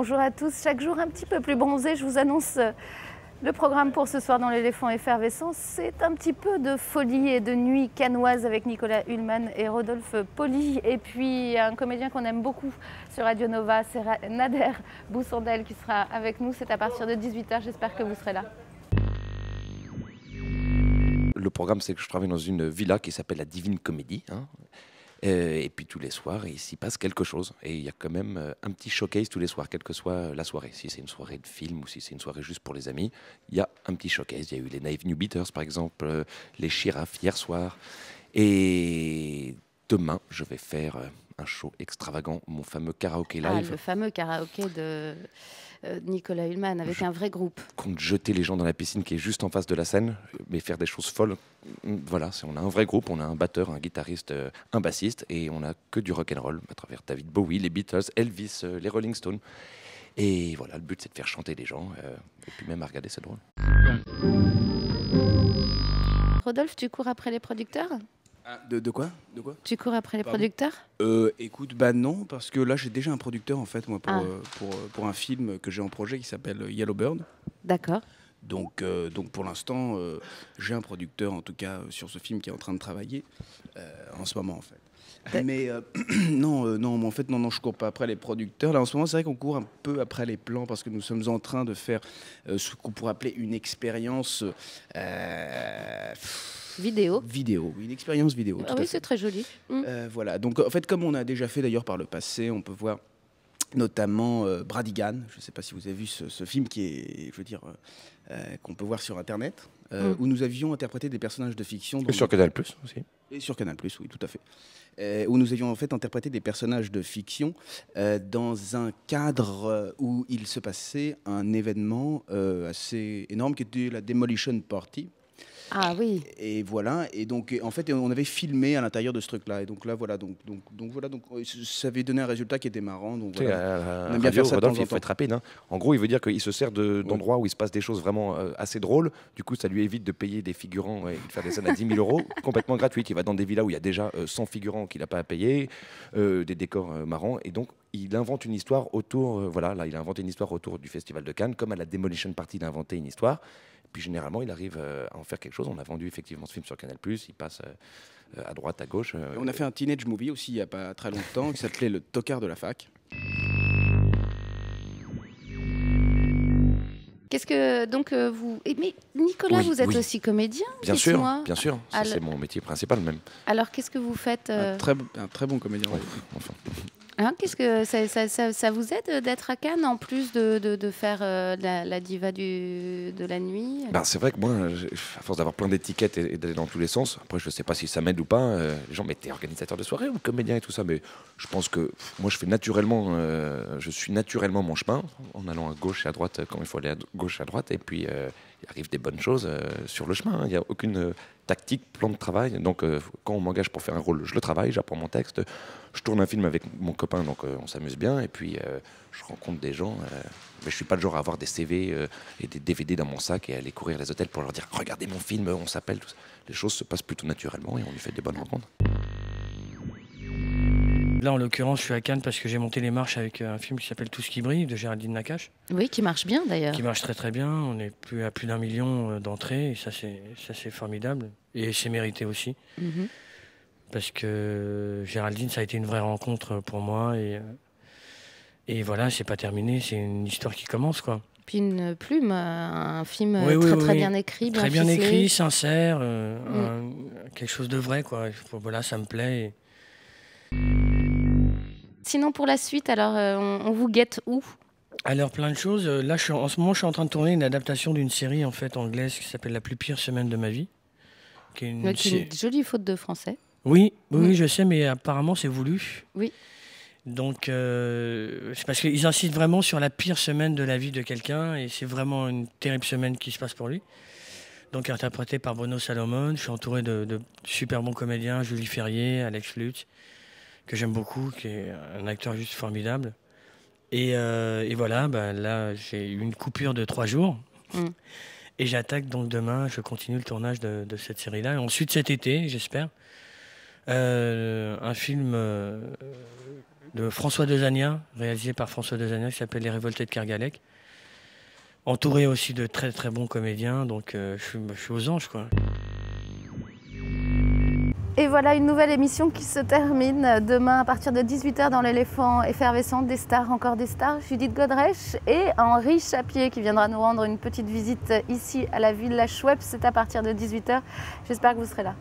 bonjour à tous. Chaque jour un petit peu plus bronzé, je vous annonce le programme pour ce soir dans l'éléphant effervescent. C'est un petit peu de folie et de nuit cannoise avec Nicolas Hulman et Rodolphe Poli. Et puis un comédien qu'on aime beaucoup sur Radio Nova, c'est Nader Boussourdel qui sera avec nous. C'est à partir de 18h, j'espère que vous serez là. Le programme, c'est que je travaille dans une villa qui s'appelle la Divine Comédie. Et puis tous les soirs, il s'y passe quelque chose. Et il y a quand même un petit showcase tous les soirs, quelle que soit la soirée. Si c'est une soirée de film ou si c'est une soirée juste pour les amis, il y a un petit showcase. Il y a eu les Naive New Beaters, par exemple, les Chirafes hier soir. Et demain, je vais faire un show extravagant, mon fameux karaoké live. Ah, le fameux karaoké de Nicolas Hulman avec un vrai groupe. Compte jeter les gens dans la piscine qui est juste en face de la scène, mais faire des choses folles. Voilà, on a un vrai groupe, on a un batteur, un guitariste, un bassiste, et on a que du rock'n'roll à travers David Bowie, les Beatles, Elvis, les Rolling Stones. Et voilà, le but c'est de faire chanter les gens, et puis même à regarder, c'est drôle. Rodolphe, tu cours après les producteurs ? De quoi Tu cours après les Pardon producteurs ? Écoute, non, parce que là j'ai déjà un producteur en fait, moi, pour un film que j'ai en projet qui s'appelle Yellowbird. D'accord. Donc pour l'instant, j'ai un producteur en tout cas sur ce film qui est en train de travailler en ce moment en fait. Mais non, en fait, non, je cours pas après les producteurs. Là, en ce moment, c'est vrai qu'on court un peu après les plans parce que nous sommes en train de faire ce qu'on pourrait appeler une expérience Vidéo, une expérience vidéo. Ah oui, c'est très joli. Voilà, donc en fait, comme on a déjà fait d'ailleurs par le passé, on peut voir notamment Bradigan. Je ne sais pas si vous avez vu ce film qui est, je veux dire, qu'on peut voir sur Internet, où nous avions interprété des personnages de fiction. Et sur Canal+ aussi. Et sur Canal+, oui, tout à fait. Où nous avions en fait interprété des personnages de fiction dans un cadre où il se passait un événement assez énorme qui était la Demolition Party. Ah oui. Et voilà, et donc en fait on avait filmé à l'intérieur de ce truc-là, et donc là voilà, donc ça avait donné un résultat qui était marrant. Donc voilà. On aime bien faire ça. Rodolphe, il faut être rapide. En gros, il veut dire qu'il se sert d'endroits où il se passe des choses vraiment assez drôles. Du coup, ça lui évite de payer des figurants et de faire des scènes à 10 000 euros complètement gratuites. Il va dans des villas où il y a déjà 100 figurants qu'il n'a pas à payer, des décors marrants, et donc il invente une histoire autour. Voilà, là, il a inventé une histoire autour du Festival de Cannes, comme à la Demolition Party, il a inventé une histoire. Puis généralement, il arrive à en faire quelque chose. On a vendu effectivement ce film sur Canal+, il passe à droite, à gauche. On a fait un teenage movie aussi il n'y a pas très longtemps qui s'appelait Le Tocard de la fac. Qu'est-ce que donc vous... Mais Nicolas, Oui, vous êtes oui. aussi comédien ? Bien sûr. Alors... C'est mon métier principal même. Alors qu'est-ce que vous faites Un très bon comédien. Ouais, enfin. Hein, qu'est-ce que ça vous aide d'être à Cannes en plus de faire la diva de la nuit ? C'est vrai que moi, à force d'avoir plein d'étiquettes et d'aller dans tous les sens, après je ne sais pas si ça m'aide ou pas, les gens, mais t'es organisateur de soirée ou comédien et tout ça, mais je pense que moi je suis naturellement mon chemin, en allant à gauche et à droite quand il faut aller à gauche et à droite, et puis il arrive des bonnes choses sur le chemin, il n'y a aucune tactique, plan de travail, donc quand on m'engage pour faire un rôle, je le travaille, j'apprends mon texte, je tourne un film avec mon copain, donc on s'amuse bien, et puis je rencontre des gens, mais je suis pas le genre à avoir des CV et des DVD dans mon sac et aller courir les hôtels pour leur dire « Regardez mon film, on s'appelle ». Les choses se passent plutôt naturellement et on lui fait des bonnes rencontres. Là, en l'occurrence, je suis à Cannes parce que j'ai monté les marches avec un film qui s'appelle Tout ce qui brille, de Géraldine Nakache. Oui, qui marche bien d'ailleurs. Qui marche très très bien. On est à plus d'1 million d'entrées et ça c'est formidable. Et c'est mérité aussi. Mm-hmm. Parce que Géraldine, ça a été une vraie rencontre pour moi. Et voilà, c'est pas terminé, c'est une histoire qui commence, quoi. Puis une plume, un film très bien écrit, très bien ficelé. écrit, sincère, quelque chose de vrai, quoi. Voilà, ça me plaît. Sinon, pour la suite, alors, on vous guette où ? Alors, plein de choses. Là, en ce moment, je suis en train de tourner une adaptation d'une série en fait anglaise qui s'appelle La plus pire semaine de ma vie. Qui est une jolie faute de français. Oui, je sais, mais apparemment, c'est voulu. Oui. Donc, c'est parce qu'ils insistent vraiment sur la pire semaine de la vie de quelqu'un et c'est vraiment une terrible semaine qui se passe pour lui. Donc, interprété par Bruno Salomon. Je suis entouré de super bons comédiens, Julie Ferrier, Alex Lutz, que j'aime beaucoup, qui est un acteur juste formidable. Et voilà, là, j'ai eu une coupure de 3 jours. Et j'attaque donc demain, je continue le tournage de cette série-là. Et ensuite, cet été, j'espère, Un film de François Dezania, réalisé par François Dezania, qui s'appelle Les Révoltés de Kergalec. Entouré aussi de très très bons comédiens, donc je suis aux anges, quoi. Et voilà une nouvelle émission qui se termine demain à partir de 18 h dans l'éléphant effervescent. Des stars, encore des stars, Judith Godrèche et Henri Chapier qui viendra nous rendre une petite visite ici à la Villa Schweppes. C'est à partir de 18 h. J'espère que vous serez là.